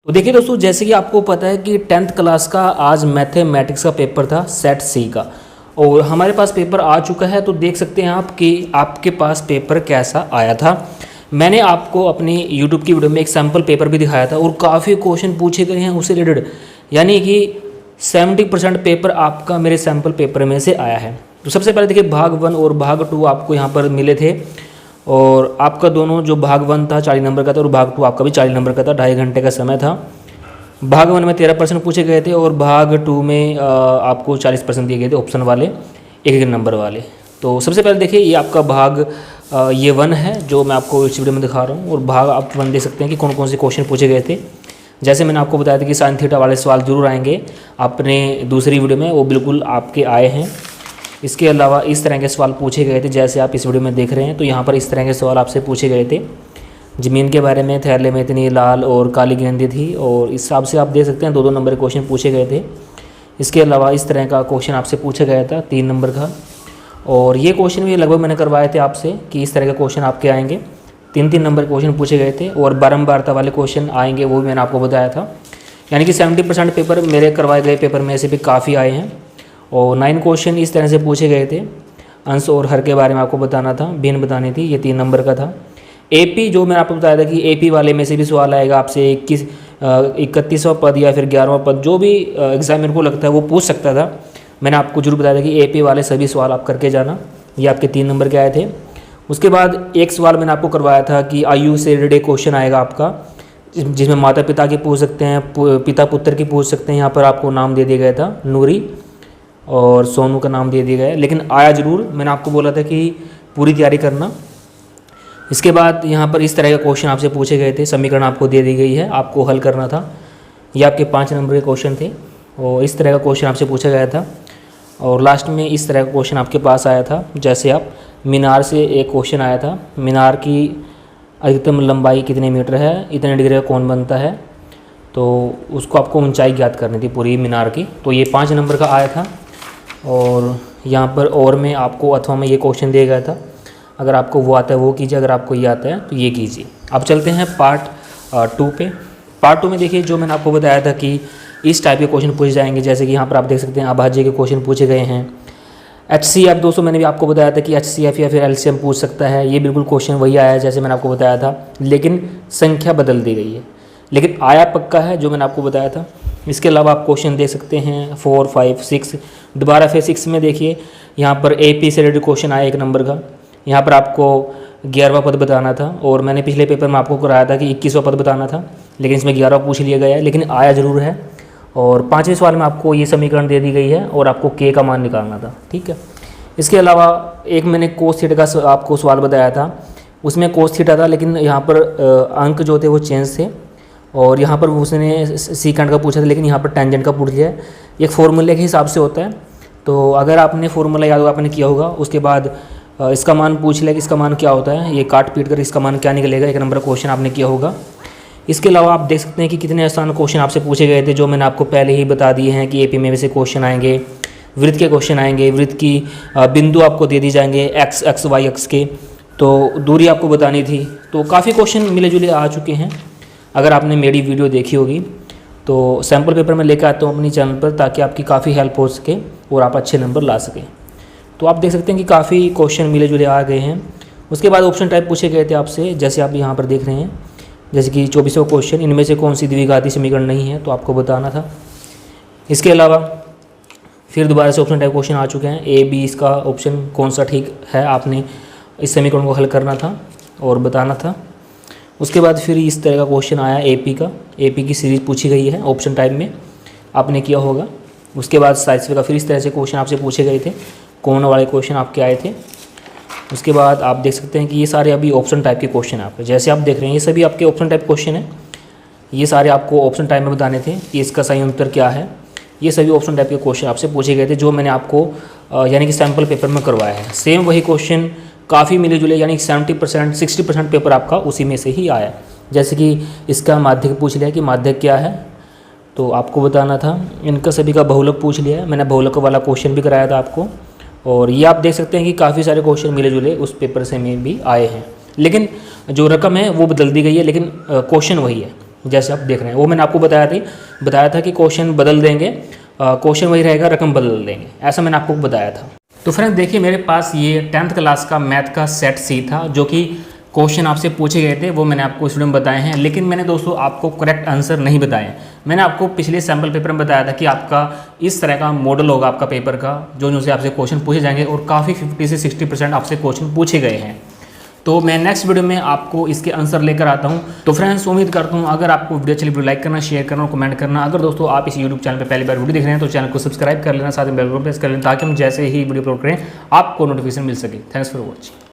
तो देखिए दोस्तों, जैसे कि आपको पता है कि 10th क्लास का आज मैथमेटिक्स का पेपर था सेट सी का, और हमारे पास पेपर आ चुका है। तो देख सकते हैं आप कि आपके पास पेपर कैसा आया था। मैंने आपको अपनी यूट्यूब की वीडियो में एक सैम्पल पेपर भी दिखाया था और काफ़ी क्वेश्चन पूछे गए हैं उससे रिलेटेड, यानी कि 70% पेपर आपका मेरे सैम्पल पेपर में से आया है। तो सबसे पहले देखिए, भाग 1 और भाग 2 आपको यहाँ पर मिले थे, और आपका दोनों जो भाग 1 था 40 नंबर का था और भाग 2 आपका भी 40 नंबर का था। 2.5 घंटे का समय था। भाग 1 में 13% पूछे गए थे और भाग 2 में आपको 40% दिए गए थे, ऑप्शन वाले, एक नंबर वाले। तो सबसे पहले देखिए, ये आपका भाग ये 1 है जो मैं आपको इस वीडियो में दिखा रहा हूँ, और भाग आप 1 देख सकते हैं कि कौन कौन से क्वेश्चन पूछे गए थे। जैसे मैंने आपको बताया था कि साइन थीटा वाले सवाल जरूर आएंगे अपने दूसरी वीडियो में, वो बिल्कुल आपके आए हैं। इसके अलावा इस तरह के सवाल पूछे गए थे जैसे आप इस वीडियो में देख रहे हैं। तो यहाँ पर इस तरह के सवाल आपसे पूछे गए थे। ज़मीन के बारे में, थैले में इतनी लाल और काली गेंदें थी, और इस हिसाब से आप देख सकते हैं 2-2 नंबर के क्वेश्चन पूछे गए थे। इसके अलावा इस तरह का क्वेश्चन आपसे पूछा गया था 3 नंबर का, और ये क्वेश्चन भी लगभग मैंने करवाए थे आपसे कि इस तरह के क्वेश्चन आपके आएंगे। 3-3 नंबर के क्वेश्चन पूछे गए थे, और बारंबारता वाले क्वेश्चन आएंगे, वो भी मैंने आपको बताया था। यानी कि 70% पेपर मेरे करवाए गए पेपर में से भी काफ़ी आए हैं। और 9 क्वेश्चन इस तरह से पूछे गए थे। अंश और हर के बारे में आपको बताना था, भिन्न बतानी थी, ये 3 नंबर का था। एपी जो मैंने आपको बताया था कि एपी वाले में से भी सवाल आएगा आपसे 31वां पद या फिर 11वां पद, जो भी एग्जामिनर को लगता है वो पूछ सकता था। मैंने आपको जरूर बताया था कि एपी वाले सभी सवाल आप करके जाना। ये आपके 3 नंबर के आए थे। उसके बाद एक सवाल मैंने आपको करवाया था कि आयु से रिलेटेड क्वेश्चन आएगा आपका, जिसमें माता पिता की पूछ सकते हैं, पिता पुत्र की पूछ सकते हैं। यहाँ पर आपको नाम दे दिया गया था, नूरी और सोनू का नाम दे दिया गया है, लेकिन आया जरूर। मैंने आपको बोला था कि पूरी तैयारी करना। इसके बाद यहाँ पर इस तरह के क्वेश्चन आपसे पूछे गए थे, समीकरण आपको दे दी गई है, आपको हल करना था। ये आपके 5 नंबर के क्वेश्चन थे, और इस तरह का क्वेश्चन आपसे पूछा गया था। और लास्ट में इस तरह का क्वेश्चन आपके पास आया था, जैसे आप मीनार से एक क्वेश्चन आया था, मीनार की अधिकतम लंबाई कितने मीटर है, इतने डिग्री का कौन बनता है, तो उसको आपको ऊंचाई ज्ञात करनी थी पूरी मीनार की। तो ये 5 नंबर का आया था। और यहाँ पर और में आपको अथवा में ये क्वेश्चन दिया गया था, अगर आपको वो आता है वो कीजिए, अगर आपको ये आता है तो ये कीजिए। अब चलते हैं पार्ट 2 पे। पार्ट 2 में देखिए, जो मैंने आपको बताया था कि इस टाइप के क्वेश्चन पूछे जाएंगे, जैसे कि यहाँ पर आप देख सकते हैं अभाज्य के क्वेश्चन पूछे गए हैं। HCF दोस्तों मैंने भी आपको बताया था कि HCF या फिर LCM पूछ सकता है, ये बिल्कुल क्वेश्चन वही आया है जैसे मैंने आपको बताया था, लेकिन संख्या बदल दी गई है, लेकिन आया पक्का है जो मैंने आपको बताया था। इसके अलावा आप क्वेश्चन देख सकते हैं 4, 5, 6। दोबारा फिर 6 में देखिए, यहाँ पर AP से रिलेटेड क्वेश्चन आया 1 नंबर का। यहाँ पर आपको 11वां पद बताना था, और मैंने पिछले पेपर में आपको कराया था कि 21वां पद बताना था, लेकिन इसमें 11वां पूछ लिया गया है, लेकिन आया जरूर है। और 5वें सवाल में आपको ये समीकरण दे दी गई है, और आपको K का मान निकालना था, ठीक है। इसके अलावा एक मैंने कोस थीटा का आपको सवाल बताया था, उसमें कोस थीटा था, लेकिन यहाँ पर अंक जो थे वो चेंज थे, और यहाँ पर उसने सीकेंड का पूछा था, लेकिन यहाँ पर टेंजेंट का पूछ लिया है। एक फॉर्मूले के हिसाब से होता है, तो अगर आपने फॉर्मूला याद होगा, आपने किया होगा, उसके बाद इसका मान पूछ लिया कि इसका मान क्या होता है, ये काट पीट कर इसका मान क्या निकलेगा, 1 नंबर क्वेश्चन आपने किया होगा। इसके अलावा आप देख सकते हैं कि कितने आसान क्वेश्चन आपसे पूछे गए थे, जो मैंने आपको पहले ही बता दिए हैं कि AP में से क्वेश्चन आएंगे। वृत्त के क्वेश्चन आएंगे, वृत्त की बिंदु आपको दे दी जाएंगे, x, y अक्ष के, तो दूरी आपको बतानी थी। तो काफ़ी क्वेश्चन मिले जुले आ चुके हैं। अगर आपने मेरी वीडियो देखी होगी तो सैम्पल पेपर में लेकर आता हूँ अपनी चैनल पर, ताकि आपकी काफ़ी हेल्प हो सके और आप अच्छे नंबर ला सकें। तो आप देख सकते हैं कि काफ़ी क्वेश्चन मिले जुले आ गए हैं। उसके बाद ऑप्शन टाइप पूछे गए थे आपसे, जैसे आप यहाँ पर देख रहे हैं, जैसे कि 24वां क्वेश्चन, इनमें से कौन सी द्विघाती समीकरण नहीं है, तो आपको बताना था। इसके अलावा फिर दोबारा से ऑप्शन टाइप क्वेश्चन आ चुके हैं, A, B, इसका ऑप्शन कौन सा ठीक है, आपने इस समीकरण को हल करना था और बताना था। उसके बाद फिर इस तरह का क्वेश्चन आया AP का, AP की सीरीज पूछी गई है ऑप्शन टाइप में, आपने किया होगा। उसके बाद साइंस का फिर इस तरह से क्वेश्चन आपसे पूछे गए थे, कौन वाले क्वेश्चन आपके आए थे। उसके बाद आप देख सकते हैं कि ये सारे अभी ऑप्शन टाइप के क्वेश्चन हैं आपके, जैसे आप देख रहे हैं ये सभी आपके ऑप्शन टाइप क्वेश्चन हैं। ये सारे आपको ऑप्शन टाइप में बताने थे कि इसका सही उत्तर क्या है। ये सभी ऑप्शन टाइप के क्वेश्चन आपसे पूछे गए थे, जो मैंने आपको यानी कि सैम्पल पेपर में करवाया है। सेम वही क्वेश्चन काफ़ी मिले जुले, यानी 70%, 60% पेपर आपका उसी में से ही आया। जैसे कि इसका माध्यक पूछ लिया कि माध्यक क्या है, तो आपको बताना था। इनका सभी का बहुलक पूछ लिया है, मैंने बहुलक वाला क्वेश्चन भी कराया था आपको। और ये आप देख सकते हैं कि काफ़ी सारे क्वेश्चन मिले जुले उस पेपर से में भी आए हैं, लेकिन जो रकम है वो बदल दी गई है, लेकिन क्वेश्चन वही है। जैसे आप देख रहे हैं। वो मैंने आपको बताया था कि क्वेश्चन बदल देंगे, क्वेश्चन वही रहेगा, रकम बदल देंगे, ऐसा मैंने आपको बताया था। तो फ्रेंड्स देखिए मेरे पास ये 10th क्लास का मैथ का सेट सी था, जो कि क्वेश्चन आपसे पूछे गए थे, वो मैंने आपको इस वीडियो में बताए हैं। लेकिन मैंने दोस्तों आपको करेक्ट आंसर नहीं बताए। मैंने आपको पिछले सैम्पल पेपर में बताया था कि आपका इस तरह का मॉडल होगा आपका पेपर का, जो से आपसे क्वेश्चन पूछे जाएंगे, और काफ़ी 50 से 60% आपसे क्वेश्चन पूछे गए हैं। तो मैं नेक्स्ट वीडियो में आपको इसके आंसर लेकर आता हूं। तो फ्रेंड्स उम्मीद करता हूं अगर आपको वीडियो अच्छी लगी लाइक करना, शेयर करना और कमेंट करना। अगर दोस्तों आप इस यूट्यूब चैनल पर पहली बार वीडियो देख रहे हैं तो चैनल को सब्सक्राइब कर लेना, साथ में बेल आइकन प्रेस कर लेना, ताकि हम जैसे ही वीडियो अपलोड करें आपको नोटिफिकेशन मिल सके। Thanks for watching.